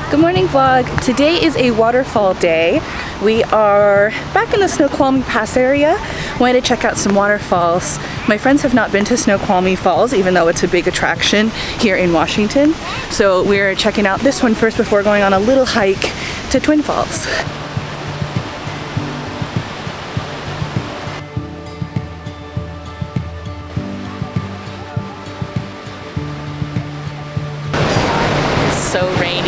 Good morning vlog. Today is a waterfall day. We are back in the Snoqualmie Pass area. Wanted to check out some waterfalls. My friends have not been to Snoqualmie Falls, even though it's a big attraction here in Washington. So we're checking out this one first before going on a little hike to Twin Falls. It's so rainy.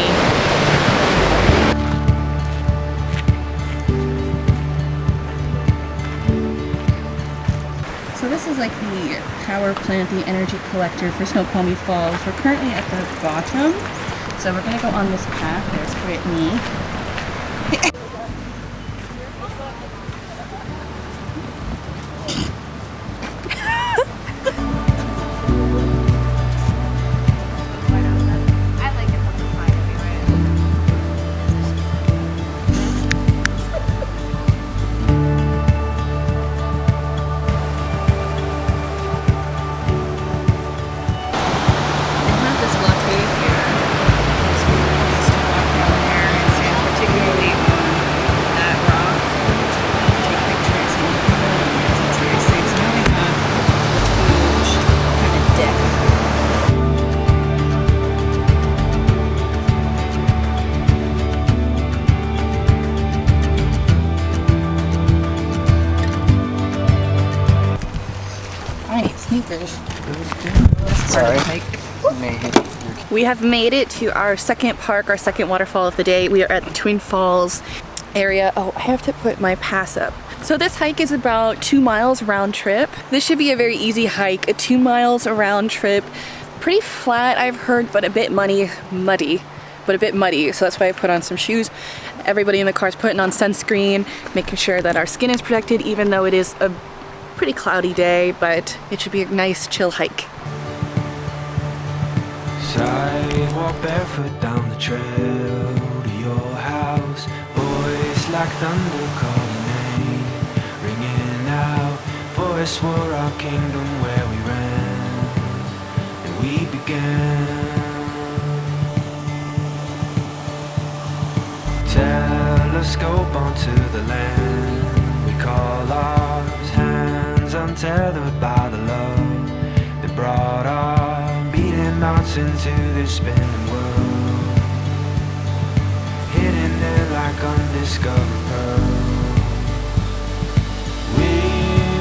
So this is like the power plant, the energy collector for Snoqualmie Falls. We're currently at the bottom, so we're gonna go on this path. There's Brittany. We have made it to our second park, our second waterfall of the day. We are at the Twin Falls area. Oh, I have to put my pass up. So this hike is about 2 miles round trip. This should be a very easy hike, a 2 miles round trip. Pretty flat, I've heard, but a bit muddy. So that's why I put on some shoes. Everybody in the car is putting on sunscreen, making sure that our skin is protected, even though it is a pretty cloudy day, but it should be a nice chill hike. So I walk barefoot down the trail to your house. Voice like thunder calling name, ringing out. Voice for our kingdom where we ran and we began. Telescope onto the land we call ours. Hands untethered by the love that brought our mountains to this spinning world, hidden there like undiscovered pearls. We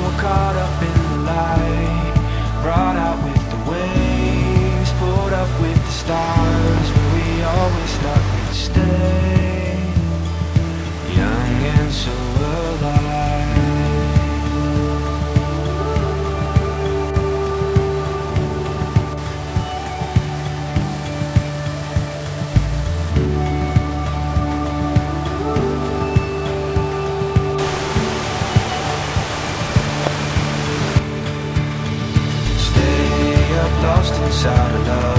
were caught up in the light, brought out with the waves, pulled up with the stars, but we always thought we'd stay young and so alive. Lost inside of love.